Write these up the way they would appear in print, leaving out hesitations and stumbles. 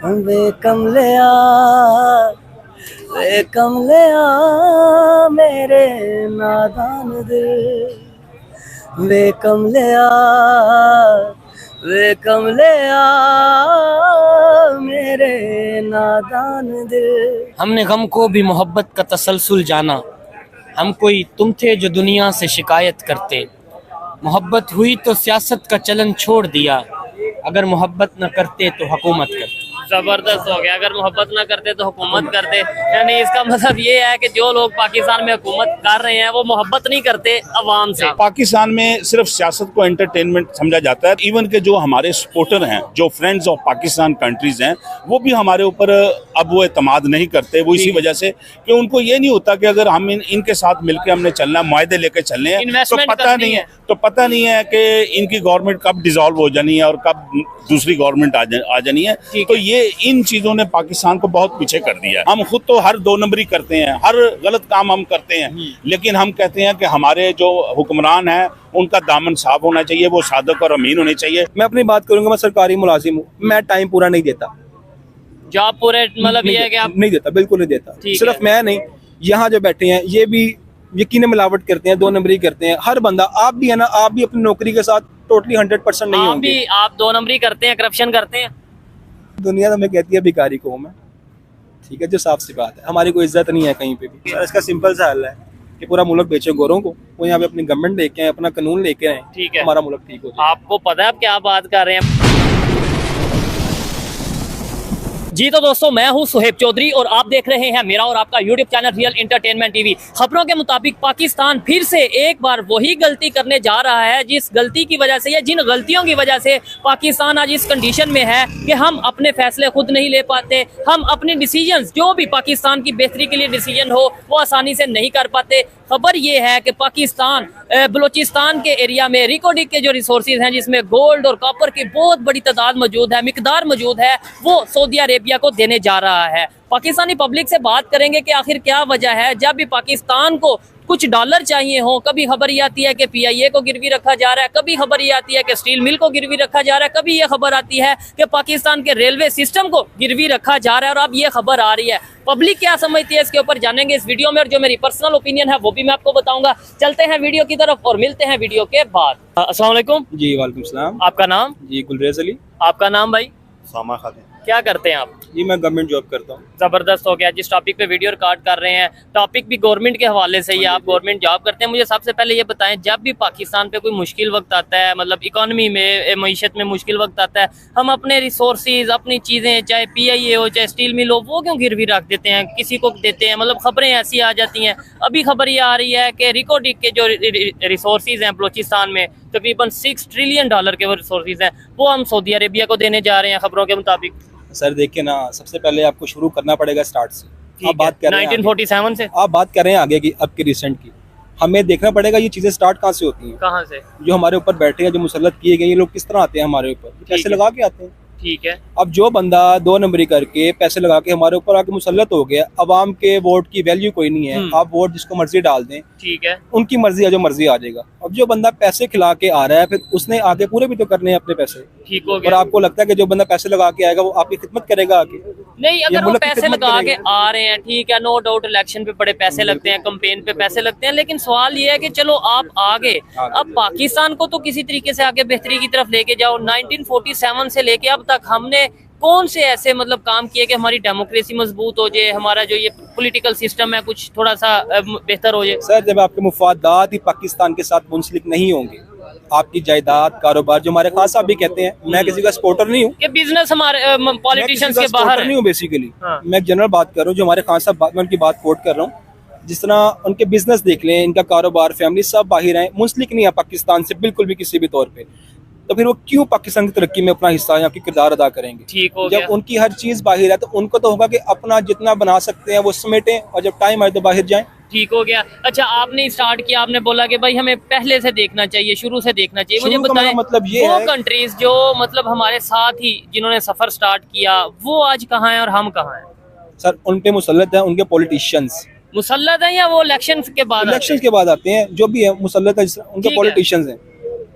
वे कमलिया वे कमलिया मेरे नादान दिल वे कमलिया वे कमलिया मेरे नादान दिल। हमने गम को भी मोहब्बत का तसलसल जाना, हम कोई तुम थे जो दुनिया से शिकायत करते। मोहब्बत हुई तो सियासत का चलन छोड़ दिया, अगर मोहब्बत न करते तो हुकूमत करते। जबरदस्त हो गया। अगर मोहब्बत ना करते तो हुकूमत करते, यानी इसका मतलब ये है कि जो लोग पाकिस्तान में हुकूमत कर रहे हैं वो मोहब्बत नहीं करते अवाम से। पाकिस्तान में सिर्फ सियासत को एंटरटेनमेंट समझा जाता है। इवन के जो हमारे सपोर्टर हैं, जो फ्रेंड्स ऑफ पाकिस्तान कंट्रीज हैं, वो भी हमारे ऊपर अब वो एतमाद नहीं करते। वो इसी वजह से कि उनको ये नहीं होता कि अगर हम इनके साथ मिलकर हमने चलना, मुआहदे लेके चलने हैं, तो पता नहीं है कि इनकी गवर्नमेंट कब डिसॉल्व हो जानी है और कब दूसरी गवर्नमेंट आ जानी है। तो ये इन चीजों ने पाकिस्तान को बहुत पीछे कर दिया है। हम खुद तो हर दो नंबरी करते हैं, हर गलत काम हम करते हैं, लेकिन हम कहते हैं कि हमारे जो हुक्मरान हैं उनका दामन साफ होना चाहिए, वो सादक और अमीन होने चाहिए। मैं अपनी बात करूंगा, मैं सरकारी मुलाजिम हूँ, मैं टाइम पूरा नहीं देता। जॉब पूरे मतलब ये है कि आप नहीं देता, बिल्कुल नहीं देता। सिर्फ मैं नहीं, यहाँ जो बैठे हैं ये भी यकीन मिलावट करते हैं, दो नंबरी करते हैं। हर बंदा, आप भी है ना, आप भी अपनी नौकरी के साथ टोटली 100% नहीं होंगे। आप दो नंबरी करते हैं, करप्शन करते हैं। दुनिया तो हमें कहती है भिखारी को मैं, ठीक है, जो साफ सी बात है। हमारी कोई इज्जत नहीं है कहीं पे भी। इसका सिंपल सा हल है कि पूरा मुल्क बेचे गोरों को, वो यहाँ पे अपनी गवर्नमेंट लेके आए, अपना कानून लेके आए, ठीक है, हमारा मुल्क ठीक हो जाए। आपको पता है आप क्या बात कर रहे हैं। जी तो दोस्तों, मैं हूं सुहेब चौधरी और आप देख रहे हैं मेरा और आपका YouTube channel real entertainment TV. खबरों के मुताबिक पाकिस्तान फिर से एक बार वही गलती करने जा रहा है जिस गलती की वजह से या जिन गलतियों की वजह से पाकिस्तान आज इस कंडीशन में है कि हम अपने फैसले खुद नहीं ले पाते, हम अपने डिसीजंस जो भी पाकिस्तान की बेहतरी के लिए डिसीजन हो वो आसानी से नहीं कर पाते। खबर ये है कि पाकिस्तान बलूचिस्तान के एरिया में रिकोडिक के जो रिसोर्सेज हैं, जिसमें गोल्ड और कॉपर की बहुत बड़ी तादाद मौजूद है, मिकदार मौजूद है, वो सऊदी अरेबिया को देने जा रहा है। पाकिस्तानी पब्लिक से बात करेंगे कि आखिर क्या वजह है। जब भी पाकिस्तान को कुछ डॉलर चाहिए हो, कभी खबर ये आती है कि PIA को गिरवी रखा जा रहा है, कभी खबर ये आती है कि स्टील मिल को गिरवी रखा जा रहा है, कभी ये खबर आती है कि पाकिस्तान के रेलवे सिस्टम को गिरवी रखा जा रहा है, और अब ये खबर आ रही है। पब्लिक क्या समझती है इसके ऊपर जानेंगे इस वीडियो में, और जो मेरी पर्सनल ओपिनियन है वो भी मैं आपको बताऊंगा। चलते हैं वीडियो की तरफ और मिलते हैं वीडियो के बाद। अस्सलाम वालेकुम। जी वालेकुम सलाम। आपका नाम? जी गुलरेज अली। आपका नाम भाई? सामा खालिद। क्या करते हैं आप? जी मैं गवर्नमेंट जॉब करता हूँ। जबरदस्त हो गया। जिस टॉपिक पे वीडियो रिकॉर्ड कर रहे हैं, टॉपिक भी गवर्नमेंट के हवाले से ही, आप गवर्नमेंट जॉब करते हैं। मुझे सबसे पहले ये बताएं, जब भी पाकिस्तान पे कोई मुश्किल वक्त आता है, मतलब इकोनॉमी में, मईशत में मुश्किल वक्त आता है, हम अपने रिसोर्सेज, अपनी चीज़ें, चाहे PIA हो चाहे स्टील मिल हो, वो क्यों गिरवी रख देते हैं, किसी को देते हैं? मतलब खबरें ऐसी आ जाती हैं। अभी खबर ये आ रही है कि रिकोडिक के जो रिसोर्सेज हैं बलूचिस्तान में, तकरीबन $6 ट्रिलियन के वो रिसोर्सेज हैं, वो हम सऊदी अरेबिया को देने जा रहे हैं खबरों के मुताबिक। सर देखिए ना, सबसे पहले आपको शुरू करना पड़ेगा स्टार्ट से। आप बात कर रहे हैं 1947 से, आप बात कर रहे हैं आगे की, अब की रिसेंट की। हमें देखना पड़ेगा ये चीजें स्टार्ट कहाँ से होती हैं, कहाँ से। जो हमारे ऊपर बैठे हैं, जो मुसल्लत किए गए, ये लोग किस तरह आते हैं हमारे ऊपर, पैसे लगा के आते हैं। ठीक है। अब जो बंदा दो नंबरी करके पैसे लगा के हमारे ऊपर आके मुसल्लत हो गया, अवाम के वोट की वैल्यू कोई नहीं है, आप वोट जिसको मर्जी डाल दें, ठीक है, उनकी मर्जी है, जो मर्जी आ जाएगा। अब जो बंदा पैसे खिला के आ रहा है, फिर उसने आगे पूरे भी तो करने हैं अपने पैसे। ठीक हो और गया। आपको लगता है कि जो बंदा पैसे लगा के आएगा वो आपकी खिदमत करेगा आगे? नहीं, अगर वो मुल्क की पैसे खिदमत लगा के करेगा। आ रहे हैं, ठीक है, नो डाउट इलेक्शन पे बड़े पैसे लगते हैं, कैंपेन पे पैसे लगते हैं, लेकिन सवाल ये है कि चलो आप आगे, अब पाकिस्तान को तो किसी तरीके से आगे बेहतरी की तरफ लेके जाओ। 1947 से लेके अब तक हमने कौन से ऐसे मतलब काम किए कि हमारी डेमोक्रेसी मजबूत हो जाए, हमारा जो ये पॉलिटिकल सिस्टम है कुछ थोड़ा सा बेहतर हो जाए? सर जब आपके मुफादात ही पाकिस्तान के साथ मुंसलिक नहीं होंगे, आपकी जायदाद, कारोबार, जो हमारे खान साहब भी कहते हैं, मैं किसी का सपोर्टर नहीं हूँ, कि बिजनेस हमारे पॉलिटिशियंस के बाहर है। नहीं हूँ बेसिकली। हाँ। मैं एक जनरल बात कर रहा हूँ, जो हमारे खान साहब, मैं उनकी बात कोट कर रहा हूँ। जिस तरह उनके बिजनेस देख लें, इनका कारोबार, फैमिली सब बाहर है, मुंसलिक नहीं है पाकिस्तान से बिल्कुल भी किसी भी तौर पे, तो फिर वो क्यों पाकिस्तान की तरक्की में अपना हिस्सा या किरदार अदा करेंगे? ठीक हो गया। जब उनकी हर चीज बाहर है तो उनको तो होगा कि अपना जितना बना सकते हैं वो समेटें, और जब टाइम आए तो बाहर जाएं। ठीक हो गया। अच्छा, आपने स्टार्ट किया, आपने बोला कि भाई हमें पहले से देखना चाहिए, शुरू से देखना चाहिए। मुझे बताएं, मतलब ये वो है कंट्रीज जो मतलब हमारे साथ ही जिन्होंने सफर स्टार्ट किया, वो आज कहाँ हैं और हम कहाँ हैं? सर उन पे मुसल्लत है उनके पॉलिटिशियंस। मुसल्लत है या वो इलेक्शन के बाद? इलेक्शन के बाद आते हैं, जो भी है मुसल्लत है, उनके पॉलिटिशियंस हैं,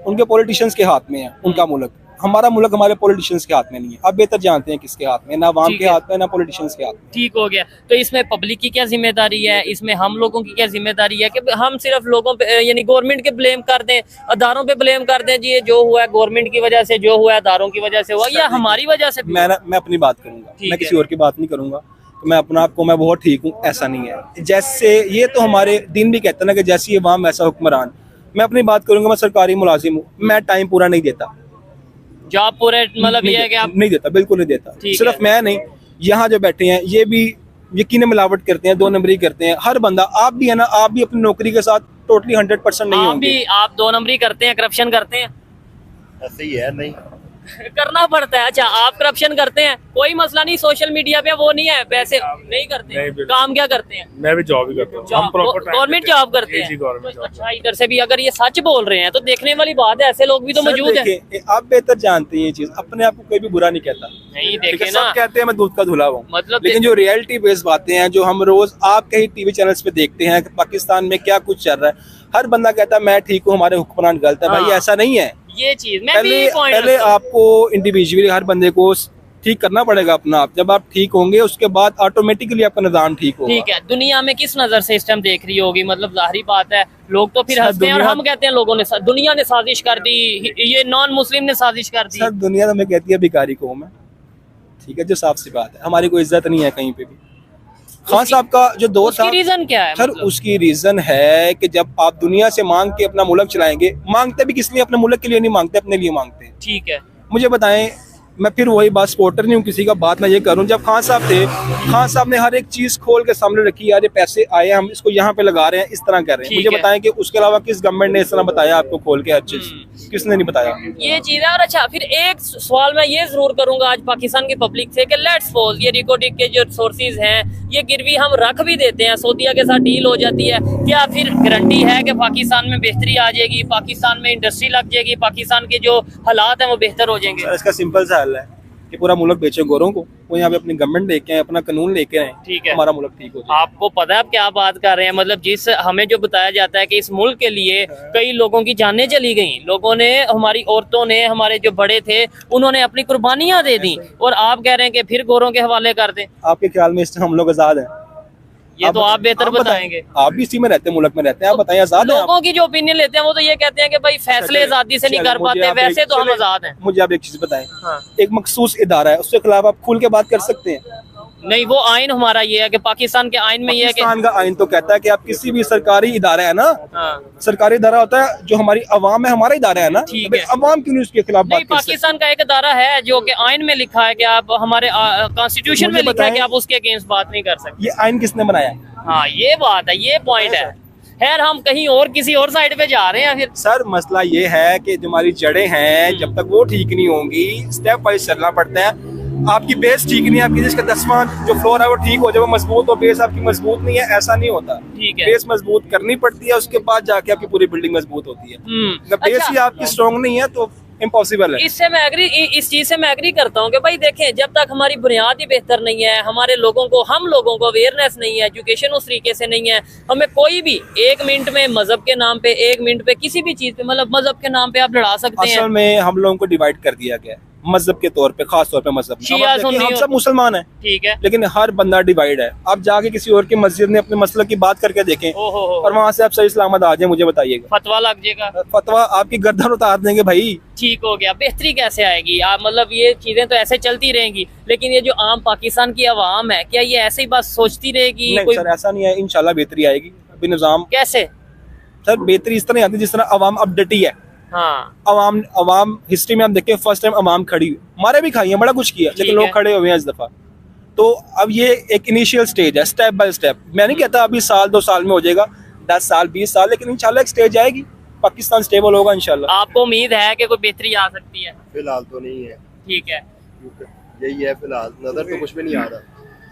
उनके पॉलिटिशियंस के हाथ में है उनका मुल्क। हमारा मुल्क हमारे पॉलिटिशियंस के हाथ में नहीं है, आप बेहतर जानते हैं किसके हाथ में, ना अवाम ठीक के है। हाथ में ना पॉलिटिशियंस के हाथ में। ठीक हो गया। तो इसमें पब्लिक की क्या जिम्मेदारी है, इसमें हम लोगों की क्या जिम्मेदारी है कि हम सिर्फ लोगों पे यानी गवर्नमेंट के ब्लेम कर दें, अदारों पे ब्लेम कर दें जी ये जो हुआ है गवर्नमेंट की वजह से, जो हुआ है अदारों की वजह से हुआ, या हमारी वजह से भी हुआ? मैं अपनी बात करूंगा, ठीक मैं है। किसी और की बात नहीं करूंगा। तो मैं अपना आपको मैं बहुत ठीक हूँ, ऐसा नहीं है। जैसे ये तो हमारे दिन भी कहते हैं ना कि जैसी अवाम वैसा हुक्मरान। मैं अपनी बात करूंगा, मैं सरकारी मुलाजिम हूँ, मैं टाइम पूरा नहीं देता, जॉब पूरे मतलब ये है कि आप नहीं देता, बिल्कुल नहीं देता। ठीक सिर्फ है। मैं नहीं, यहाँ जो बैठे हैं ये भी यकीन मिलावट करते हैं, 2 नंबरी करते हैं, हर बंदा। आप भी है ना, आप भी अपनी नौकरी के साथ टोटली 100% नहीं आप होंगे। भी आप 2 नंबरी करते हैं, करप्शन करते हैं? ऐसे ही है नहीं। करना पड़ता है। अच्छा, आप करप्शन करते हैं, कोई मसला नहीं, सोशल मीडिया पे वो नहीं है, वैसे नहीं करते नहीं, बिल्कुल। काम क्या करते हैं? मैं भी जॉब ही करता हूँ। हम proper time गवर्नमेंट देते हैं। जॉब करते जी, हैं? जी, गवर्नमेंट तो जॉब। अच्छा, इधर से भी अगर ये सच बोल रहे हैं तो देखने वाली बात है, ऐसे लोग भी तो सर मौजूद है। देखिए, आप बेहतर जानते हैं ये चीज, अपने आप को कोई भी बुरा नहीं कहता। नहीं ठीक है, देखे सब ना, कहते हैं मैं दूध का धुला हूँ, मतलब लेकिन जो रियलिटी बेस्ड बातें हैं, जो हम रोज आप कहीं टीवी चैनल्स पे देखते हैं कि पाकिस्तान में क्या कुछ चल रहा है, हर बंदा कहता है मैं ठीक हूँ, हमारे हुक्मरान गलत है। भाई हाँ। ऐसा नहीं है। ये चीज मैं भी पॉइंट पहले आपको इंडिविजुअली हर बंदे को ठीक करना पड़ेगा अपना आप। जब आप ठीक होंगे उसके बाद ऑटोमेटिकली आपका निजाम ठीक होगा। ठीक है। दुनिया में किस नजर से इस टाइम देख रही होगी? मतलब जाहिर बात है, लोग तो फिर सर, हंसते हैं और दुनिया- हम कहते हैं लोगों ने दुनिया ने साजिश कर दी, ये नॉन मुस्लिम ने साजिश कर दी। सर दुनिया तो मैं कहती है भिखारी कौम है, ठीक है, जो साफ सी बात है, हमारी कोई इज्जत नहीं है कहीं पे भी। खान साहब का जो दौर था, उसकी रीजन क्या है? सर मतलब? उसकी रीजन है कि जब आप दुनिया से मांग के अपना मुल्क चलाएंगे, मांगते भी किस लिए? अपने मुल्क के लिए नहीं मांगते, अपने लिए मांगते हैं। ठीक है। मुझे बताएं, मैं फिर वही बात, सपोर्टर नहीं हूँ किसी का, बात मैं ये करूँ, जब खान साहब थे, खान साहब ने हर एक चीज खोल के सामने रखी, यार ये पैसे आए, हम इसको यहाँ पे लगा रहे हैं, इस तरह कर रहे हैं। ठीक मुझे है। बताएं कि उसके अलावा किस गवर्नमेंट ने इस तरह बताया आपको खोल के हर चीज? किसने नहीं बताया? ये चीज है। और अच्छा, फिर एक सवाल मैं ये जरूर करूंगा आज पाकिस्तान की पब्लिक से कि लेट्स सपोज ये रिकॉर्डिंग के जो सोर्सेज हैं ये गिरवी हम रख भी देते हैं, सऊदीया के साथ डील हो जाती है, क्या फिर गारंटी है कि पाकिस्तान में बेहतरी आ जाएगी, पाकिस्तान में इंडस्ट्री लग जाएगी, पाकिस्तान के जो हालात हैं वो बेहतर हो जाएंगे? सर इसका सिंपल सा हल है कि पूरा मुल्क बेचे गोरों को, वो यहाँ पे अपनी गवर्नमेंट लेके आए, अपना कानून लेके आए, ठीक है। हमारा मुल्क ठीक हो जाए। आपको पता है आप क्या बात कर रहे हैं? मतलब जिस हमें जो बताया जाता है कि इस मुल्क के लिए कई लोगों की जानें चली गई, लोगों ने, हमारी औरतों ने, हमारे जो बड़े थे उन्होंने अपनी कुर्बानियां दे दी, और आप कह रहे हैं कि फिर गोरों के हवाले कर दें? आपके ख्याल में इस टाइम हम लोग आजाद हैं? ये तो आप बेहतर बताएंगे। आप भी इसी में रहते हैं, मुल्क में रहते हैं, आप बताएं आजाद हैं आप? लोगों की जो ओपिनियन लेते हैं वो तो ये कहते हैं कि भाई फैसले आजादी से नहीं कर पाते, वैसे तो हम आजाद हैं। मुझे आप एक चीज बताएं, हाँ। एक मखसूस इदारा है, उसके खिलाफ आप खुल के बात कर सकते हैं? नहीं, वो आइन हमारा ये है कि पाकिस्तान के आइन में ये है कि पाकिस्तान का आइन तो कहता है कि आप किसी भी सरकारी इदारा है ना, हाँ, सरकारी इदारा होता है जो हमारी अवाम है, हमारा इदारा है ना, ठीक तो भाई है। अवाम क्यों नहीं उसके खिलाफ नहीं, बात कर सकते? पाकिस्तान का एक अदारा है जो कि आइन में लिखा है कि आप हमारे कॉन्स्टिट्यूशन में मुझे लिखा है कि बताएं- आप उसके अगेंस्ट बात नहीं कर सकते। ये आइन किसने बनाया? हाँ, ये बात है, ये पॉइंट है। खैर, हम कहीं और किसी और साइड पे जा रहे हैं फिर। सर मसला ये है कि जो हमारी जड़ें हैं, जब तक वो ठीक नहीं होंगी, स्टेप वाइज चलना पड़ता है। आपकी बेस ठीक नहीं है, आपकी जिसका 10वां जो फ्लोर है वो ठीक हो जाए, वो मजबूत हो, बेस आपकी मजबूत नहीं है, ऐसा नहीं होता। ठीक है। बेस मजबूत करनी पड़ती है, उसके बाद जाके आपकी पूरी बिल्डिंग मजबूत होती है। अगर बेस अच्छा। ही आपकी स्ट्रॉन्ग नहीं है तो इम्पॉसिबल है। इससे मैं एग्री, इस चीज से मैं एग्री करता हूँ कि भाई देखें, जब तक हमारी बुनियाद ही बेहतर नहीं है, हमारे लोगों को, हम लोगों को अवेयरनेस नहीं है, एजुकेशन उस तरीके से नहीं है, हमें कोई भी 1 मिनट में मजहब के नाम पे, 1 मिनट पे किसी भी चीज पे, मतलब मजहब के नाम पे आप लड़ा सकते हैं। असल में हम लोगों को डिवाइड कर दिया गया है मजहब के तौर पे, खास तौर पे मजहब में। शिया, अब आप देखिए, सुन्नी हम सब मुसलमान हैं, ठीक है। लेकिन हर बंदा डिवाइड है। आप जाके किसी और की मस्जिद में अपने मसले की बात करके देखें ओहो, और वहां से आप सही सलामत आ जाए, मुझे बताइएगा, फतवा लग जाएगा, फतवा आपकी गर्दन उतार देंगे भाई। ठीक हो गया। बेहतरी कैसे आएगी? आप मतलब ये चीजें तो ऐसे चलती रहेंगी, लेकिन ये जो आम पाकिस्तान की आवाम है, क्या ये ऐसे ही बस सोचती रहेगी? नहीं कोई सर, ऐसा नहीं है, इंशाल्लाह बेहतरी आएगी। अभी निजाम कैसे? सर बेहतरी इस तरह आती है जिस तरह अवाम अब डटी है। हाँ, अवाम हिस्ट्री में हम देखें, फर्स्ट टाइम अवाम खड़ी हुई, मारे भी खाई है, बड़ा कुछ किया, ठीक लेकिन है। लोग खड़े हुए हैं इस दफा। तो अब ये एक इनिशियल स्टेज है, स्टेप बाय स्टेप। मैं नहीं कहता अभी साल 2 साल में हो जाएगा, 10 साल 20 साल, लेकिन इंशाल्लाह एक स्टेज आएगी, पाकिस्तान स्टेबल होगा इंशाल्लाह। आपको उम्मीद है कि कोई बेहतरी आ सकती है? फिलहाल तो नहीं है, ठीक है। यही है फिलहाल, नजर तो कुछ भी नहीं आ रहा।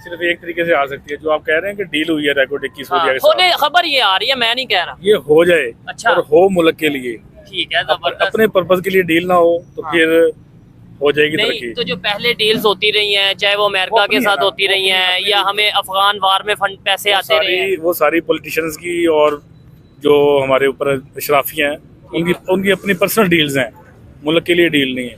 सिर्फ एक तरीके से आ सकती है, जो आप कह रहे हैं कि डील हुई है रेकॉर्ड की हाँ, सऊदीया के होने साथ, खबर ये आ रही है, मैं नहीं कह रहा। ये हो जाए अच्छा। और हो मुल्क के लिए, ठीक है, जबरदस्त। अपने पर्पज के लिए डील ना हो तो हाँ। फिर हो जाएगी नहीं तरक्की। तो जो पहले डील्स होती रही हैं, चाहे वो अमेरिका वो के अपनी साथ है ना, होती रही हैं, या हमें अफगान वार में फंड पैसे आते रहे हैं, वो सारी पॉलिटिशियंस की और जो हमारे ऊपर अशराफियाँ हैं, उनकी अपनी पर्सनल डील्स हैं, मुल्क के लिए डील नहीं है।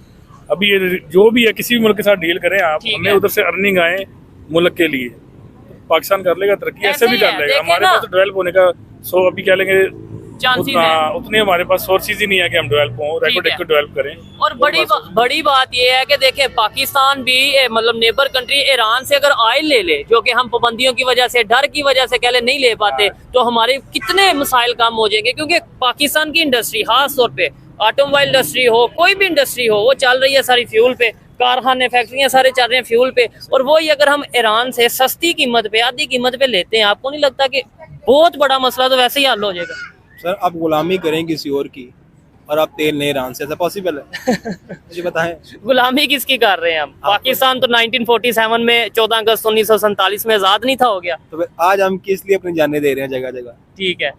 अभी ये जो भी है किसी भी मुल्क के साथ डील करें आप, ठीक हमें है। उधर से अर्निंग आए मुल्क के लिए, पाकिस्तान कर लेगा तरक्की, ऐसे ऐसे भी ही कर है, लेगा। देखिए हमारे ना। पास तो डेवलप होने का अभी कह लेंगे चांसेस हैं। उतने हमारे पास सोर्सेज ही नहीं है कि हम डेवलप हों, ठीक रेकोडेक है। को डेवलप करें। और बड़ी बात यह है कि देखें पाकिस्तान भी मतलब नेबर कंट्री ईरान से अगर ऑयल ले ले, जो कि हम पाबंदियों की वजह से, डर की वजह से कह ले नहीं ले पाते, तो हमारे कितने मसाइल कम हो जाएंगे। क्योंकि पाकिस्तान की इंडस्ट्री खास तौर पे ऑटोमोबाइल इंडस्ट्री हो, कोई भी इंडस्ट्री हो, वो चल रही है सारी फ्यूल पे, कारखाने फैक्ट्रियां सारे चल रहे हैं फ्यूल पे। और वही अगर हम ईरान से सस्ती कीमत पे, आधी कीमत पे लेते हैं, आपको नहीं लगता कि बहुत बड़ा मसला तो वैसे ही हल हो जाएगा? सर आप गुलामी करें किसी और की और आप तेल नहीं ईरान से, ऐसा पॉसिबल है? मुझे बताएं। गुलामी किसकी कर रहे हैं हम? पाकिस्तान तो 1947 में 14 अगस्त 1947 में आजाद नहीं था हो गया। तो फिर आज हम किस लिए अपनी जानें दे रहे हैं जगह जगह? ठीक है,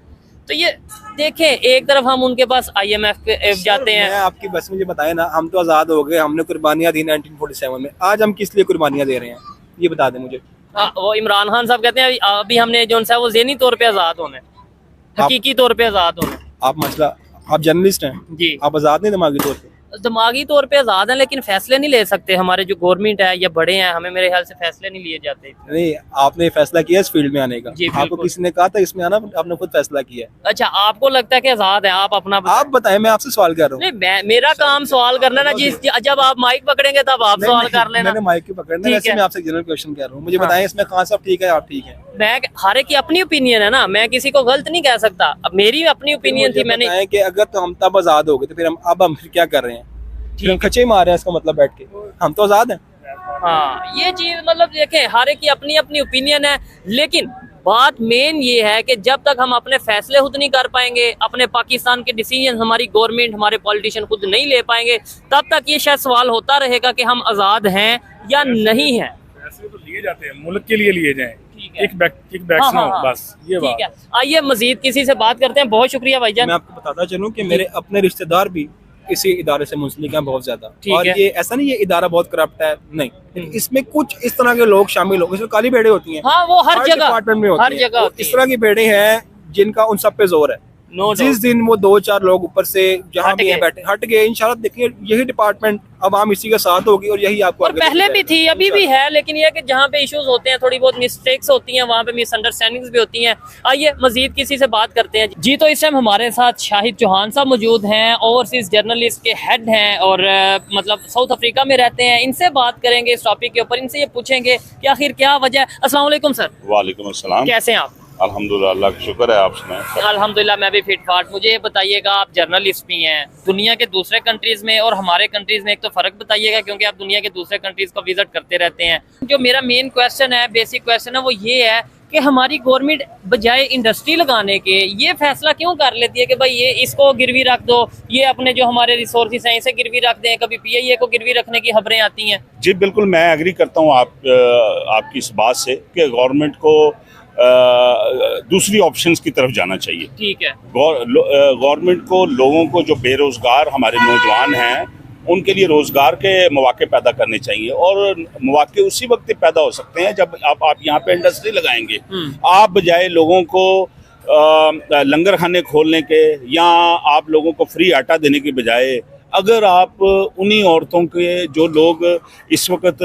तो ये देखें, एक तरफ हम उनके पास IMF पे जाते मैं हैं। आपकी बस मुझे बताएं ना, हम तो आज़ाद हो गए, हमने कुर्बानियाँ दी 1947 में, आज हम किस लिए कुर्बानियाँ दे रहे हैं ये बता दें मुझे। वो इमरान खान साहब कहते हैं अभी हमने जो है वो ज़हनी तौर पे आज़ाद होने, हकीकी तौर पे आज़ाद होने। आप मसला, आप जर्नलिस्ट हैं जी, आप आज़ाद नहीं दिमागी तौर पे? दिमागी तौर पे आज़ाद हैं, लेकिन फैसले नहीं ले सकते। हमारे जो गवर्नमेंट है या बड़े हैं, हमें मेरे ख्याल से फैसले नहीं लिए जाते। नहीं, आपने फैसला किया इस फील्ड में आने का, जी, आपको बिल्कुल। किसी ने कहा था इसमें आना, आपने खुद फैसला किया है। अच्छा, आपको लगता है कि आज़ाद है? आप अपना आप बताएं, मैं आपसे सवाल कर रहा हूँ। नहीं, मेरा काम सवाल करना ना। जिस जब आप माइक पकड़ेंगे तब आप नहीं, सवाल नहीं, कर लेना। मैंने माइक की पकड़ना, ठीक वैसे है। मैं आपसे जनरल क्वेश्चन कर रहा हूँ। मुझे हाँ। बताएं इसमें खान साहब ठीक है, आप ठीक है? मैं हर एक की अपनी ओपिनियन है ना, मैं किसी को गलत नहीं कह सकता। अब मेरी अपनी ओपिनियन थी, मैंने बताएं कि अगर तो हम तब आज़ाद हो गए तो फिर हम फिर क्या कर रहे हैं? फिर हम खच्चे ही मार रहे हैं, इसका मतलब बैठ के हम तो आज़ाद हैं। हाँ, ये चीज मतलब देखें, हर एक की अपनी अपनी ओपिनियन है। लेकिन बात मेन ये है कि जब तक हम अपने फैसले खुद नहीं कर पाएंगे, अपने पाकिस्तान के डिसीजन हमारी गवर्नमेंट, हमारे पॉलिटिशियन खुद नहीं ले पाएंगे, तब तक ये शायद सवाल होता रहेगा कि हम आज़ाद हैं या नहीं हैं। फैसले तो लिए जाते हैं, मुल्क के लिए लिए जाएं, ठीक है। किक बैक्स ना हो, बस ये ठीक बात। है, आइए मजीद किसी से बात करते हैं। बहुत शुक्रिया भाईजान। मैं आपको बताता चलूं कि मेरे अपने रिश्तेदार भी इसी इदारे से मुंसलिक हैं बहुत ज्यादा। ठीक और है। ये ऐसा नहीं, ये इदारा बहुत करप्ट है, नहीं, इसमें कुछ इस तरह के लोग शामिल हो, इसमें काली भेड़े होती हैं, हाँ, वो हर जगह, डिपार्टमेंट में होती हर हैं। जगह वो होती इस तरह की भेड़े हैं जिनका उन सब पे जोर है। नो जिस दिन वो 2-4 लोग ऊपर से जहाँ हट भी हैं गए। बैठे हट गए, इंशाल्लाह देखिए यही डिपार्टमेंट आवाम इसी के साथ होगी और यही आपको और आगे पहले लेके भी थी, जाएगा। अभी भी है। लेकिन ये है कि जहाँ पे इश्यूज होते हैं, थोड़ी बहुत मिस्टेक्स होती हैं, वहाँ पे मिसअंडरस्टैंडिंग्स भी होती हैं। आइए मजीद किसी से बात करते हैं। जी, तो इस टाइम हमारे साथ शाहिद चौहान साहब मौजूद हैं, ओवरसीज जर्नलिस्ट के हेड हैं और मतलब साउथ अफ्रीका में रहते हैं। इनसे बात करेंगे इस टॉपिक के ऊपर, इनसे ये पूछेंगे कि आखिर क्या वजह है। अस्सलाम वालेकुम सर, वालेकुम अस्सलाम। कैसे हैं आप? अल्हम्दुलिल्लाह, अल्लाह का शुक्र है। आप सुनाएं। अल्हम्दुलिल्लाह, मैं भी फिट फाट। मुझे ये बताइएगा, आप जर्नलिस्ट भी हैं, दुनिया के दूसरे कंट्रीज में और हमारे कंट्रीज में एक तो फ़र्क बताइएगा, क्योंकि आप दुनिया के दूसरे कंट्रीज को विजिट करते रहते हैं। जो मेरा मेन क्वेश्चन है, बेसिक क्वेश्चन है, वो ये है कि हमारी गवर्नमेंट बजाय इंडस्ट्री लगाने के ये फैसला क्यों कर लेती है कि भाई ये इसको गिरवी रख दो, ये अपने जो हमारे रिसोर्सेज हैं इसे गिरवी रख दें। कभी PIA को गिरवी रखने की खबरें आती हैं। जी बिल्कुल, मैं एग्री करता हूँ आपकी इस बात से कि गवर्नमेंट को दूसरी ऑप्शंस की तरफ जाना चाहिए। ठीक है, गवर्नमेंट को लोगों को, जो बेरोजगार हमारे नौजवान हैं, उनके लिए रोजगार के मौके पैदा करने चाहिए। और मौके उसी वक्त पैदा हो सकते हैं जब आप यहाँ पे इंडस्ट्री लगाएंगे। आप बजाय लोगों को लंगर खाने खोलने के या आप लोगों को फ्री आटा देने के बजाय, अगर आप उन्हीं औरतों के, जो लोग इस वक्त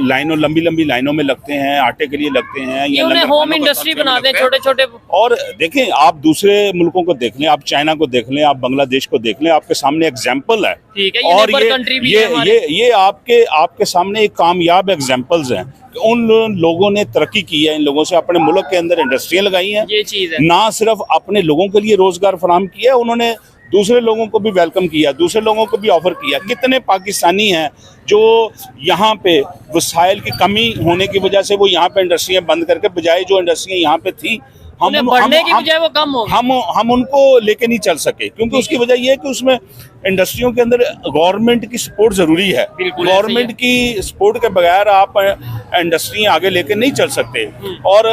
लंबी लंबी लाइनों में लगते हैं, आटे के लिए लगते हैं, या उन्हें लंगर होम खानों का इंडस्ट्री काम बना करने दें, लगते हैं। छोटे छोटे। और देखें, आप दूसरे मुल्कों को देख लें, आप चाइना को देख लें, आप बांग्लादेश को देख लें, आपके सामने एग्जाम्पल है। ठीक है, ये और नेबर कंट्री भी है हमारे। ये आपके सामने एक कामयाब एग्जाम्पल्स हैं कि उन लोगों ने तरक्की की है, इन लोगों से अपने मुल्क के अंदर इंडस्ट्रियां लगाई हैं। ये चीज है, ना सिर्फ अपने लोगों के लिए रोजगार फराहम किया, उन्होंने दूसरे लोगों को भी वेलकम किया, दूसरे लोगों को भी ऑफर किया। कितने पाकिस्तानी हैं जो यहाँ पे वसाइल की कमी होने की वजह से वो यहाँ पे इंडस्ट्रियां बंद करके, बजाय जो इंडस्ट्रियां यहाँ पे थी, उन्हें बढ़ने की बजाय वो कम हो गई। हम उनको लेके नहीं चल सके, क्योंकि उसकी वजह यह है कि उसमें इंडस्ट्रियों के अंदर गवर्नमेंट की सपोर्ट जरूरी है। बिल्कुल, गवर्नमेंट की सपोर्ट के बगैर आप इंडस्ट्री आगे लेके नहीं चल सकते। और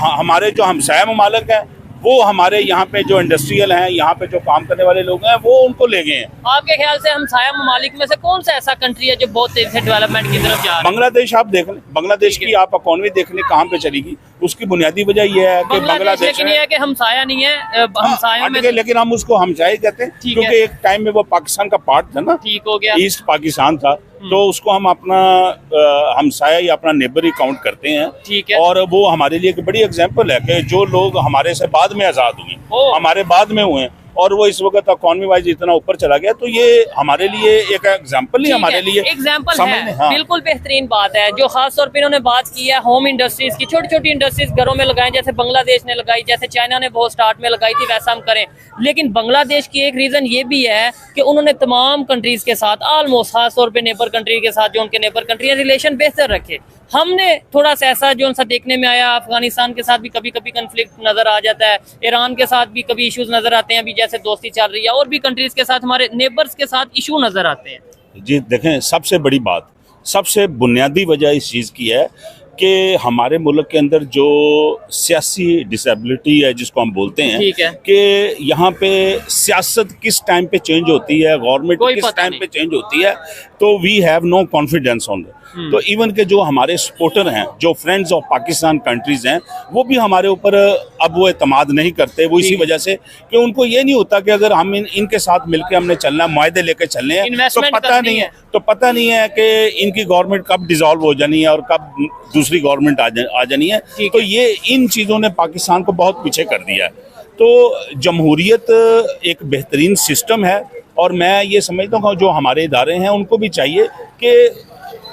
हमारे जो हमसाया ममालिक हैं, वो हमारे यहाँ पे जो इंडस्ट्रियल हैं, यहाँ पे जो काम करने वाले लोग हैं, वो उनको ले गए हैं। आपके ख्याल से हमसाया ममालिक में से कौन सा ऐसा कंट्री है जो बहुत तेजी से डेवलपमेंट की तरफ जा रहा है? बांग्लादेश आप देख लें, बांग्लादेश की आप इकॉनमी देख लें कहाँ पे चलेगी। उसकी बुनियादी वजह यह है कि बांग्लादेश लेकिन ये है कि हमसाया नहीं है, हमसायों में लेकिन हम उसको हमसाया कहते हैं, क्योंकि एक टाइम में वो पाकिस्तान का पार्ट था ना, ठीक हो गया, ईस्ट पाकिस्तान था, तो उसको हम अपना हमसाया या अपना नेबर ही काउंट करते हैं। ठीक है। और वो हमारे लिए एक बड़ी एग्जांपल है कि जो लोग हमारे से बाद में आजाद हुए, हमारे बाद में हुए, और वो इस वक्त इकॉनमी वाइज इतना ऊपर चला गया, तो ये हमारे लिए एक एग्जांपल ही हमारे लिए एग्जांपल है। हाँ। बिल्कुल बेहतरीन बात है जो खास तौर पे इन्होंने बात की है होम इंडस्ट्रीज की, छोटी छोटी इंडस्ट्रीज घरों में लगाएं, जैसे बांग्लादेश ने लगाई, जैसे चाइना ने बहुत स्टार्ट में लगाई थी, वैसा हम करें। लेकिन बांग्लादेश की एक रीजन ये भी है कि उन्होंने तमाम कंट्रीज के साथ ऑलमोस्ट खास तौर पे नेबर कंट्री के साथ, जो उनके नेबर कंट्री है, रिलेशन बेहतर रखे। हमने थोड़ा सा ऐसा जो उनसा देखने में आया, अफगानिस्तान के साथ भी कभी कभी कंफ्लिक्ट नजर आ जाता है, ईरान के साथ भी कभी इश्यूज नजर आते हैं, अभी जैसे दोस्ती चल रही है, और भी कंट्रीज के साथ हमारे नेबर्स के साथ इशू नजर आते हैं। जी देखें, सबसे बड़ी बात, सबसे बुनियादी वजह इस चीज़ की है कि हमारे मुल्क के अंदर जो सियासी डिसेबिलिटी है, जिसको हम बोलते हैं, ठीक है, कि यहाँ पे सियासत किस टाइम पे चेंज होती है, गवर्नमेंट किस टाइम पे चेंज होती है, तो we have no confidence on that. तो इवन के जो हमारे सपोर्टर हैं, जो फ्रेंड्स ऑफ पाकिस्तान कंट्रीज हैं, वो भी हमारे ऊपर अब वो एतमाद नहीं करते। वो इसी वजह से कि उनको ये नहीं होता कि अगर हम इनके साथ मिलकर हमने चलना है, मुआहदे लेके चलने हैं, तो पता नहीं है कि इनकी गवर्नमेंट कब डिसॉल्व हो जानी है और कब दूसरी गवर्नमेंट आ जानी है। तो ये इन चीज़ों ने पाकिस्तान को बहुत पीछे कर दिया है। तो जमहूरियत एक बेहतरीन सिस्टम है, और मैं ये समझता हूँ जो हमारे इदारे हैं उनको भी चाहिए कि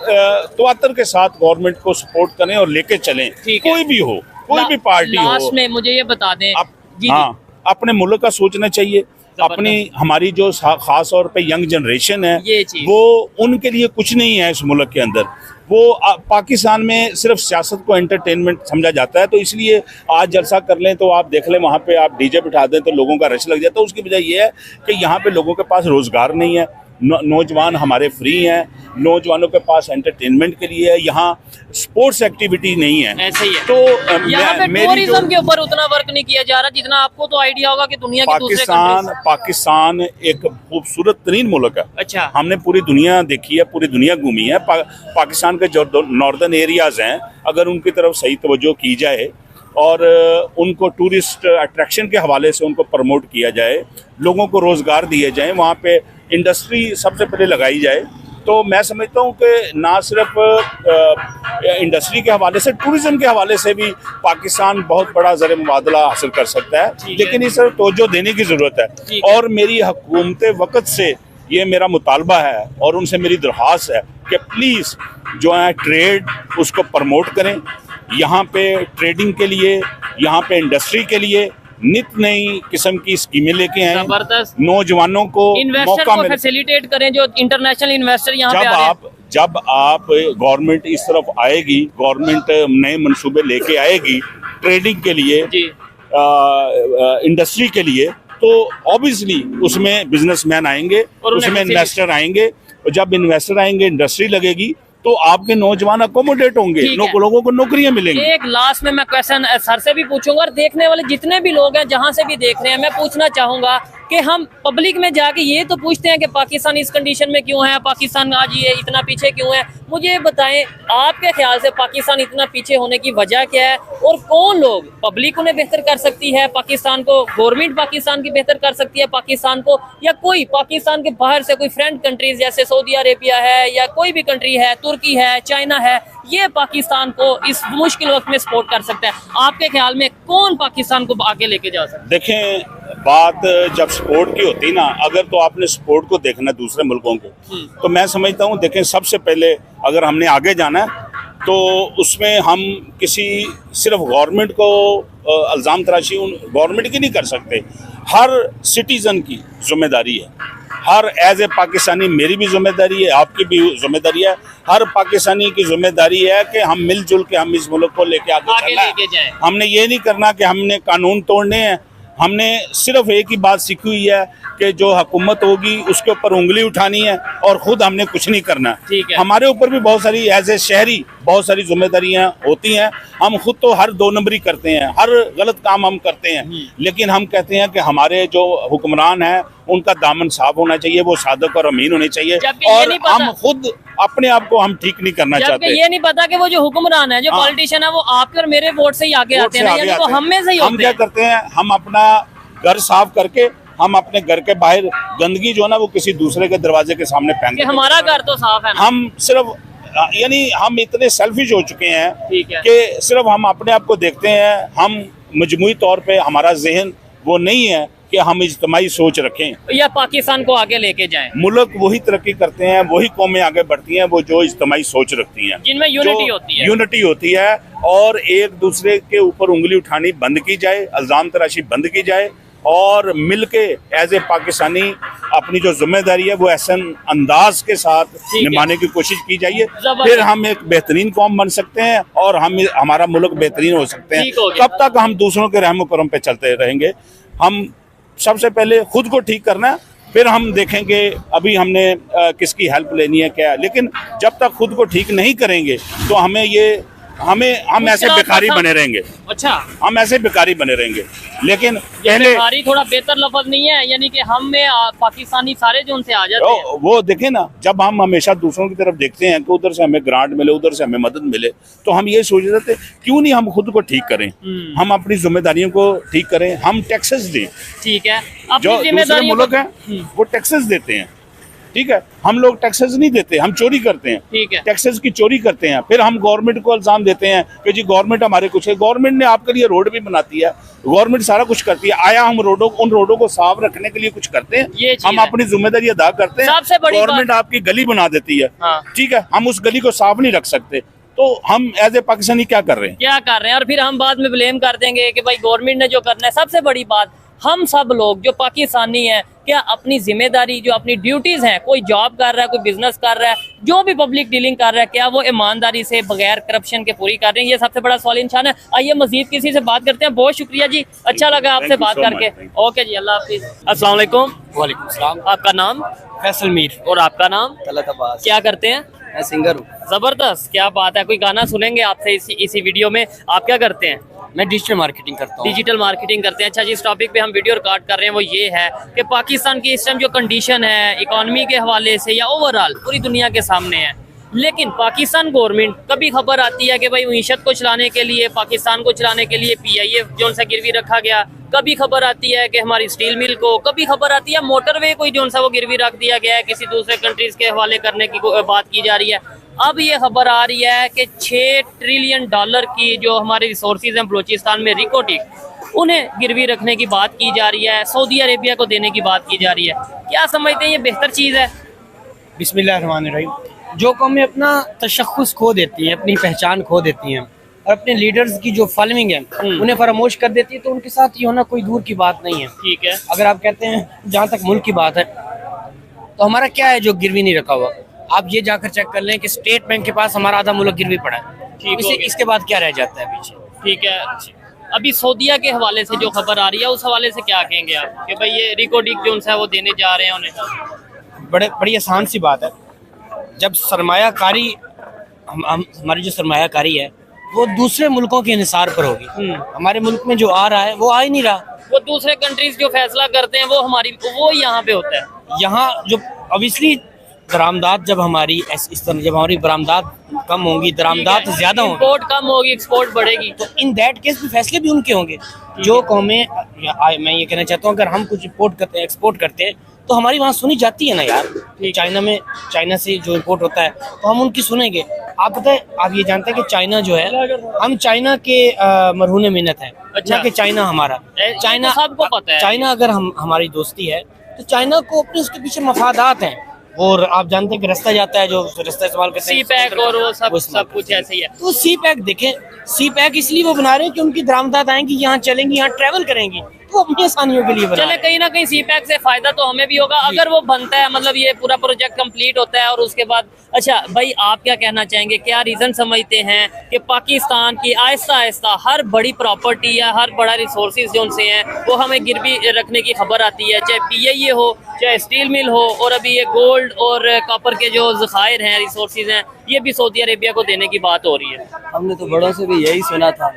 तवातर के साथ गवर्नमेंट को सपोर्ट करें और लेके चलें, कोई भी हो, कोई भी पार्टी हो। लास्ट में मुझे ये बता दें, हाँ, अपने मुल्क का सोचना चाहिए, अपनी हमारी जो खास तौर पे यंग जनरेशन है, वो उनके लिए कुछ नहीं है इस मुल्क के अंदर। वो पाकिस्तान में सिर्फ सियासत को एंटरटेनमेंट समझा जाता है, तो इसलिए आज जलसा कर लें तो आप देख लें, वहाँ पे आप डीजे बिठा दें तो लोगों का रश लग जाता है। उसकी वजह ये है कि यहाँ पे लोगों के पास रोजगार नहीं है, नौजवान हमारे फ्री हैं, नौजवानों के पास एंटरटेनमेंट के लिए यहाँ स्पोर्ट्स एक्टिविटी नहीं है। ऐसे ही है। तो यहाँ पे टूरिज्म के ऊपर उतना वर्क नहीं किया जा रहा जितना आपको तो आइडिया होगा कि दुनिया के दूसरे पाकिस्तान एक खूबसूरत तरीन मुल्क है। अच्छा, हमने पूरी दुनिया देखी है, पूरी दुनिया घूमी है। पाकिस्तान के जो नॉर्दर्न एरियाज हैं, अगर उनकी तरफ सही तवज्जो की जाए और उनको टूरिस्ट अट्रैक्शन के हवाले से उनको प्रमोट किया जाए, लोगों को रोज़गार दिए जाए, वहाँ पे इंडस्ट्री सबसे पहले लगाई जाए, तो मैं समझता हूँ कि ना सिर्फ इंडस्ट्री के हवाले से, टूरिज्म के हवाले से भी पाकिस्तान बहुत बड़ा ज़र मुबादला हासिल कर सकता है। लेकिन इस तरफ तवज्जो देने की ज़रूरत है। और मेरी हुकूमत वक्त से ये मेरा मुतालबा है और उनसे मेरी दरख्वास्त है कि प्लीज़ जो है ट्रेड उसको प्रमोट करें। यहाँ पे ट्रेडिंग के लिए, यहाँ पे इंडस्ट्री के लिए नित नई किस्म की स्कीमें लेके आए, जबरदस्त, नौजवानों को मौका मिले, फैसिलिटेट करें जो इंटरनेशनल इन्वेस्टर यहाँ पे आ रहे हैं। जब आप गवर्नमेंट इस तरफ आएगी, गवर्नमेंट नए मंसूबे लेके आएगी ट्रेडिंग के लिए, इंडस्ट्री के लिए, तो ऑब्वियसली उसमें बिजनेसमैन आएंगे, उसमें इन्वेस्टर आएंगे, और जब इन्वेस्टर आएंगे, इंडस्ट्री लगेगी, तो आपके नौजवान अकोमोडेट होंगे, लोगों को नौकरियां मिलेंगी। एक लास्ट में मैं क्वेश्चन सर से भी पूछूंगा और देखने वाले जितने भी लोग हैं जहां से भी देख रहे हैं, मैं पूछना चाहूंगा कि हम पब्लिक में जाके ये तो पूछते हैं कि पाकिस्तान इस कंडीशन में क्यों है, पाकिस्तान आज ये इतना पीछे क्यों है। मुझे बताएं, आपके ख्याल से पाकिस्तान इतना पीछे होने की वजह क्या है, और कौन लोग, पब्लिक उन्हें बेहतर कर सकती है पाकिस्तान को, गवर्नमेंट पाकिस्तान की बेहतर कर सकती है पाकिस्तान को, या कोई पाकिस्तान के बाहर से कोई फ्रेंड कंट्रीज जैसे सऊदी अरेबिया है या कोई भी कंट्री है, तुर्की है, चाइना है, ये पाकिस्तान को इस मुश्किल वक्त में सपोर्ट कर सकता है। आपके ख्याल में कौन पाकिस्तान को आगे लेके जा सकता है? देखें, बात जब सपोर्ट की होती ना, अगर तो आपने सपोर्ट को देखना दूसरे मुल्कों को, तो मैं समझता हूँ, देखें, सबसे पहले अगर हमने आगे जाना है तो उसमें हम किसी सिर्फ गवर्नमेंट को इल्ज़ाम तराशी गवर्नमेंट की नहीं कर सकते। हर सिटीज़न की जिम्मेदारी है, हर एज ए पाकिस्तानी मेरी भी जिम्मेदारी है, आपकी भी जिम्मेदारी है, हर पाकिस्तानी की जिम्मेदारी है कि हम मिलजुल के हम इस मुल्क को लेके आगे चलना है। हमने ये नहीं करना कि हमने कानून तोड़ने हैं। हमने सिर्फ एक ही बात सीखी हुई है कि जो हुकूमत होगी उसके ऊपर उंगली उठानी है और खुद हमने कुछ नहीं करना। हमारे ऊपर भी बहुत सारी एज ए शहरी बहुत सारी जिम्मेदारियां होती हैं। हम खुद तो हर 2 नंबरी करते हैं, हर गलत काम हम करते हैं, लेकिन हम कहते हैं कि हमारे जो हुक्मरान हैं उनका दामन साफ होना चाहिए, वो सादक और अमीन होने चाहिए, और हम खुद अपने आप को हम ठीक नहीं करना चाहते। ये नहीं पता कि वो जो हुक्मरान है, जो पॉलिटिशियन है, वो आपके और मेरे वोट से ही आगे आते हैं, यानी वो हम में से ही होते हैं। हम क्या करते हैं, हम अपना घर साफ करके हम अपने घर के बाहर गंदगी जो है ना वो किसी दूसरे के दरवाजे के सामने फेंक देते हैं। हमारा घर तो साफ है ना। हम सिर्फ यानी हम इतने सेल्फिश हो चुके हैं ठीक है कि सिर्फ हम अपने आप को देखते हैं। हम मजमूई तौर पे हमारा जहन वो नहीं है कि हम इज्तिमाई सोच रखें या पाकिस्तान को आगे लेके जाएं। मुल्क वही तरक्की करते हैं, वही कौमें आगे बढ़ती हैं वो जो इज्तिमाई सोच रखती हैं, जिनमें यूनिटी होती है। यूनिटी होती है, और एक दूसरे के ऊपर उंगली उठानी बंद की जाए, इल्जाम तराशी बंद की जाए, और मिलके एज ए पाकिस्तानी अपनी जो जिम्मेदारी है वो एहसन अंदाज के साथ निभाने की कोशिश की जाइए। फिर हम एक बेहतरीन कौम बन सकते हैं और हमारा मुल्क बेहतरीन हो सकते हैं। कब तक हम दूसरों के रहम करम पे चलते रहेंगे? हम सबसे पहले खुद को ठीक करना है, फिर हम देखेंगे अभी हमने किसकी हेल्प लेनी है क्या। लेकिन जब तक खुद को ठीक नहीं करेंगे तो हम ऐसे बेकारी बने रहेंगे। अच्छा, हम ऐसे बेकारी बने रहेंगे। लेकिन पहले बेकारी थोड़ा बेहतर लफ्ज नहीं है, यानी कि हम में पाकिस्तानी सारे जो उनसे आ जाते हैं। वो देखें ना, जब हम हमेशा दूसरों की तरफ देखते हैं कि उधर से हमें ग्रांट मिले, उधर से हमें मदद मिले, तो हम ये सोच रहे थे क्यों नहीं हम खुद को ठीक करें, हम अपनी जिम्मेदारियों को ठीक करें, हम टैक्सेस दें। ठीक है, जो दूसरे मुल्क हैं वो टैक्सेस देते हैं, ठीक है, हम लोग टैक्सेस नहीं देते, हम चोरी करते हैं। ठीक है, टैक्सेस की चोरी करते हैं। फिर हम गवर्नमेंट को इल्जाम देते हैं कि जी गवर्नमेंट हमारे कुछ है। गवर्नमेंट ने आपके लिए रोड भी बनाती है, गवर्नमेंट सारा कुछ करती है। आया हम उन रोडों को साफ रखने के लिए कुछ करते हैं? हम अपनी जिम्मेदारी अदा करते हैं। गवर्नमेंट आपकी गली बना देती है, ठीक है, हम उस गली को साफ नहीं रख सकते, तो हम एज ए पाकिस्तानी क्या कर रहे हैं? और फिर हम बाद में ब्लेम कर देंगे कि भाई गवर्नमेंट ने जो करना है। सबसे बड़ी बात, हम सब लोग जो पाकिस्तानी हैं, क्या अपनी जिम्मेदारी, जो अपनी ड्यूटीज हैं, कोई जॉब कर रहा है, कोई बिजनेस कर रहा है, जो भी पब्लिक डीलिंग कर रहा है, क्या वो ईमानदारी से बगैर करप्शन के पूरी कर रहे हैं? ये सबसे बड़ा सवाल इंसान है। आइए मजीद किसी से बात करते हैं। बहुत शुक्रिया जी, अच्छा लगा आपसे बात करके। ओके जी, अल्लाह हाफिज। अस्सलाम वालेकुम। वालेकुम सलाम। आपका नाम? फैसल मीर। और आपका नाम? तलत अब्बास। क्या करते हैं? मैं सिंगर हूँ। जबरदस्त, क्या बात है। कोई गाना सुनेंगे आपसे इसी वीडियो में। आप क्या करते हैं? मैं डिजिटल मार्केटिंग करता हूँ। डिजिटल मार्केटिंग करते हैं। अच्छा जी, इस टॉपिक पे हम वीडियो रिकॉर्ड कर रहे हैं, वो ये है कि पाकिस्तान की इस टाइम जो कंडीशन है इकोनॉमी के हवाले से या ओवरऑल पूरी दुनिया के सामने है, लेकिन पाकिस्तान गवर्नमेंट, कभी खबर आती है कि भाई मीशत को चलाने के लिए, पाकिस्तान को चलाने के लिए PIF जो सा गिरवी रखा गया, कभी खबर आती है कि हमारी स्टील मिल को, कभी खबर आती है मोटरवे कोई जो सा वो गिरवी रख दिया गया है, किसी दूसरे कंट्रीज के हवाले करने की बात की जा रही है। अब ये खबर आ रही है कि $6 ट्रिलियन की जो हमारे रिसोर्सेज हैं बलूचिस्तान में, रिकोटिक, उन्हें गिरवी रखने की बात की जा रही है, सऊदी अरेबिया को देने की बात की जा रही है। क्या समझते हैं ये बेहतर चीज़ है? बिस्मिल्लाहिर्रहमानिर्रहीम। जो कौमें अपना तशख़्ख़ुस खो देती हैं, अपनी पहचान खो देती हैं और अपने लीडर्स की जो फॉलोइंग है उन्हें फरामोश कर देती है, तो उनके साथ ये होना कोई दूर की बात नहीं है। ठीक है, अगर आप कहते हैं जहाँ तक मुल्क की बात है, तो हमारा क्या है जो गिरवी नहीं रखा हुआ? आप ये जाकर चेक कर लें कि स्टेट बैंक के पास हमारा आधा मुल्क गिरवी पड़ा है। इसके बाद क्या रह जाता है पीछे? ठीक है, अभी सऊदीया के हवाले से जो खबर आ रही है, उस हवाले से क्या कहेंगे आप कि भाई ये रिकोटिक जो है वो देने जा रहे हैं उन्हें? बड़ी आसान सी बात है। जब सरमायाकारी हमारी जो सरमायाकारी है वो दूसरे मुल्कों के इंहिसार पर होगी, हमारे मुल्क में जो आ रहा है वो आ ही नहीं रहा। वो दूसरे कंट्रीज जो फैसला करते हैं वो यहाँ पे होता है। यहाँ जो ऑब्वियसली दरामदात जब हमारी जब हमारी बरामदात कम होंगी, दरामदात ज्यादा होंगी, इंपोर्ट कम होगी, एक्सपोर्ट बढ़ेगी, तो इन दैट केस भी फैसले भी उनके होंगे। जो कौमें, मैं ये कहना चाहता हूँ, अगर हम कुछ इंपोर्ट करते हैं, एक्सपोर्ट करते हैं, तो हमारी वहाँ सुनी जाती है ना यार। चाइना से जो इंपोर्ट होता है तो हम उनकी सुनेंगे। आप पता है, आप ये जानते हैं कि चाइना जो है, हम चाइना के मरहून मिन्नत है। अच्छा, कि चाइना हमारा, चाइना सबको पता है। चाइना अगर हमारी दोस्ती है तो चाइना को अपने उसके पीछे मफादात हैं। और आप जानते हैं कि रास्ता जाता है, जो रास्ता इस्तेमाल करते हैं, CPEC और वो सब कुछ ऐसे ही है। तो CPEC देखें, CPEC इसलिए वो बना रहे हैं कि उनकी दरामदात आएंगी, यहाँ चलेंगी, यहाँ ट्रैवल करेंगी, वो अपनी आसानियों के लिए बना चले रहे हैं। कहीं ना कहीं सी पैक से फायदा तो हमें भी होगा अगर वो बनता है, मतलब ये पूरा प्रोजेक्ट कंप्लीट होता है और उसके बाद। अच्छा भाई, आप क्या कहना चाहेंगे, क्या रीजन समझते हैं कि पाकिस्तान की आहिस्ता आहिस्ता हर बड़ी प्रॉपर्टी या हर बड़ा रिसोर्सेज जो उनसे हैं वो हमें गिरवी रखने की खबर आती है, चाहे पीआईए हो चाहे स्टील मिल हो, और अभी ये गोल्ड और कॉपर के जो ज़खायर हैं, रिसोर्सेज हैं, ये भी सऊदी अरेबिया को देने की बात हो रही है। हमने तो बड़ों से भी यही सुना था,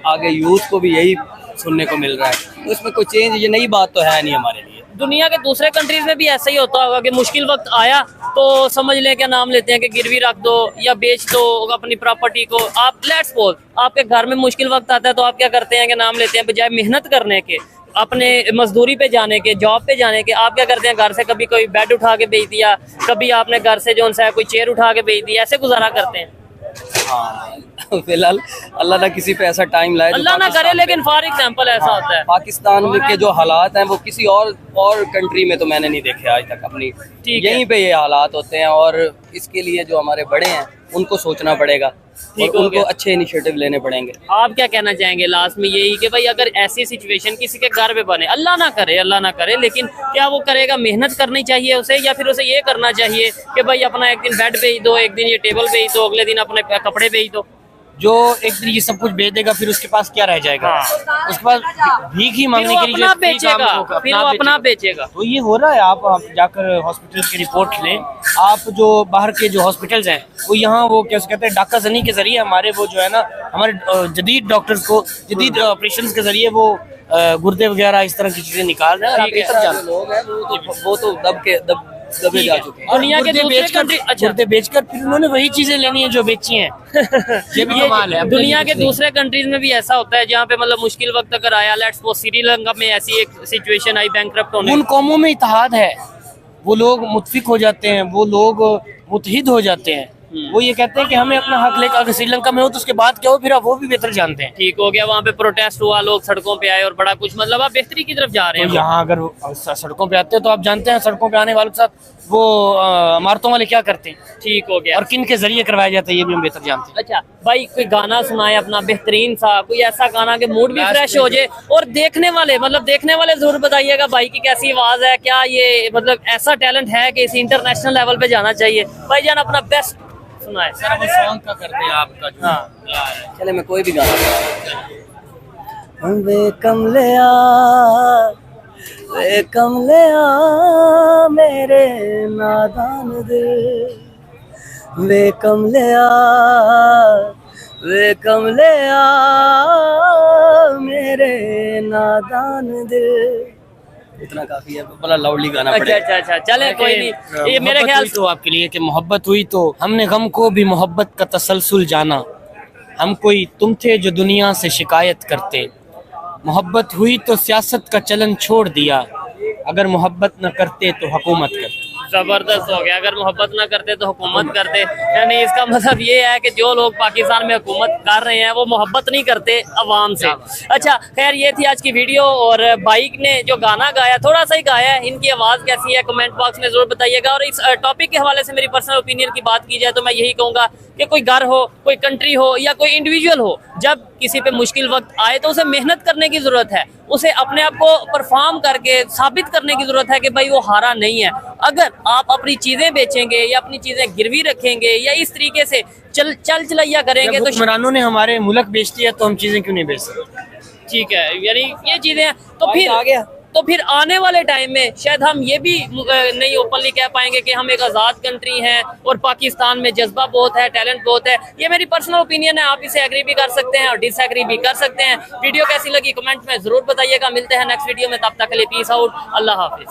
आगे यूथ को भी यही सुनने को मिल रहा है, तो इसमें कोई चेंज, ये नई बात तो है नहीं हमारे लिए। दुनिया के दूसरे कंट्रीज में भी ऐसा ही होता होगा कि मुश्किल वक्त आया तो समझ लें, क्या नाम लेते हैं कि गिरवी रख दो या बेच दो अपनी प्रॉपर्टी को। आप लेट्स सपोज आपके घर में मुश्किल वक्त आता है तो आप क्या करते हैं कि नाम लेते हैं, बजाय मेहनत करने के, अपने मजदूरी पे जाने के, जॉब पे जाने के, आप क्या करते हैं, घर से कभी कोई बेड उठा के बेच दिया, कभी आपने घर से जो है कोई चेयर उठा के बेच दिया, ऐसे गुजारा करते हैं। हाँ फिलहाल अल्लाह ना किसी पे ऐसा टाइम लाए, अल्लाह ना करे, लेकिन फॉर एग्जाम्पल ऐसा होता है। पाकिस्तान में के जो हालात हैं वो किसी और कंट्री में तो मैंने नहीं देखे आज तक अपनी, ठीक है। यहीं पे ये हालात होते हैं, और इसके लिए जो हमारे बड़े हैं उनको सोचना पड़ेगा ठीक और हो उनको गया। अच्छे इनिशिएटिव लेने पड़ेंगे। आप क्या कहना चाहेंगे लास्ट में, यही कि भाई अगर ऐसी सिचुएशन किसी के घर पे बने, अल्लाह ना करे, लेकिन क्या वो करेगा, मेहनत करनी चाहिए उसे, या फिर उसे ये करना चाहिए कि भाई अपना एक दिन बेड बेच दो, एक दिन ये टेबल बेच दो, अगले दिन अपने कपड़े बेच दो। जो एक दिन ये सब कुछ बेच देगा फिर उसके पास क्या रह जाएगा, उसके पास भीख ही फिर मांगने वो के लिए अपना जो free काम बेचेगा, होगा, फिर वो अपना बेचेगा। तो ये हो रहा है। आप जाकर हॉस्पिटल की रिपोर्ट लें, आप जो बाहर के जो हॉस्पिटल्स हैं वो यहाँ वो क्या कहते हैं डाका जनी के जरिए हमारे वो जो है ना हमारे जदीद डॉक्टर्स को जदीद ऑपरेशन के जरिए वो गुर्दे वगैरह इस तरह की चीजें निकाल रहे हैं। ठीक है। आप बेहतर जानते लोग हैं वो तो दबे ठीक जा है। चुके हैं। दुनिया के गुर्दे दूसरे बेचकर कंट्री, अच्छा गुर्दे बेचकर फिर उन्होंने वही चीजें लेनी है जो बेची हैं। ये भी कमाल है। दुनिया के दूसरे कंट्रीज में भी ऐसा होता है जहाँ पे मतलब मुश्किल वक्त अगर आया, लेट्स सपोज श्रीलंका में ऐसी एक सिचुएशन आई बैंकरप्ट होने उन कौमों में इत्तेहाद है, वो लोग मुत्फिक हो जाते हैं, वो लोग मुत्तहिद हो जाते हैं, वो ये कहते हैं कि हमें अपना हक लेकर, अगर श्रीलंका में हो तो उसके बाद क्या हो फिर आप वो भी बेहतर जानते हैं। ठीक हो गया, वहाँ पे प्रोटेस्ट हुआ, लोग सड़कों पे आए और बड़ा कुछ, मतलब आप बेहतरी की तरफ जा रहे तो हैं। यहाँ अगर सड़कों पे आते हैं तो आप जानते हैं सड़कों पे आने वालों के साथ वो इमारतों वाले क्या करते हैं ठीक हो गया। और किन के जरिए करवाया जाता है ये भी हम बेहतर जानते हैं। अच्छा भाई, कोई गाना सुनाए अपना बेहतरीन सा, कोई ऐसा गाना कि मूड भी फ्रेश हो जाए, और देखने वाले जरूर बताइएगा भाई की कैसी आवाज है, क्या ये मतलब ऐसा टैलेंट है कि इसे इंटरनेशनल लेवल पे जाना चाहिए। भाई जान अपना बेस्ट सुनाए। सॉन्ग का करते हैं आपका जो हाँ चले मैं कोई भी गाना वे कमलिया मेरे नादान दिल, वे कमलिया मेरे नादान दिल। इतना काफी है, बड़ा लाउडली गाना अच्छा पड़ेगा। अच्छा, चले कोई नहीं, ये मेरे ख्याल तो आपके लिए कि मोहब्बत हुई तो हमने गम को भी मोहब्बत का तसलसल जाना, हम कोई तुम थे जो दुनिया से शिकायत करते, मोहब्बत हुई तो सियासत का चलन छोड़ दिया, अगर मोहब्बत न करते तो हुकूमत करते। जबरदस्त हो गया, अगर मोहब्बत ना करते तो हुकूमत करते, यानी इसका मतलब ये है कि जो लोग पाकिस्तान में हुकूमत कर रहे हैं वो मोहब्बत नहीं करते अवाम से। अच्छा खैर, ये थी आज की वीडियो, और बाइक ने जो गाना गाया थोड़ा सा ही गाया है, इनकी आवाज़ कैसी है कमेंट बॉक्स में ज़रूर बताइएगा। और इस टॉपिक के हवाले से मेरी पर्सनल ओपिनियन की बात की जाए तो मैं यही कहूँगा कि कोई घर हो, कोई कंट्री हो या कोई इंडिविजुअल हो, जब किसी पे मुश्किल वक्त आए तो उसे मेहनत करने की ज़रूरत है, उसे अपने आप को परफॉर्म करके साबित करने की ज़रूरत है कि भाई वो हारा नहीं है। अगर आप अपनी चीज़ें बेचेंगे या अपनी चीज़ें गिरवी रखेंगे या इस तरीके से चलैया करेंगे तो हुक्मरानों ने हमारे मुल्क बेच दिया तो हम चीज़ें क्यों नहीं बेच सकते। ठीक है, यानी ये चीज़ें तो फिर आ गया। तो फिर आने वाले टाइम में शायद हम ये भी नहीं ओपनली कह पाएंगे कि हम एक आज़ाद कंट्री हैं और पाकिस्तान में जज्बा बहुत है, टैलेंट बहुत है। ये मेरी पर्सनल ओपिनियन है, आप इसे एग्री भी कर सकते हैं और डिसएग्री भी कर सकते हैं। वीडियो कैसी लगी कमेंट में ज़रूर बताइएगा। मिलते हैं नेक्स्ट वीडियो में, तब तक के लिए पीस आउट, अल्लाह हाफिज़।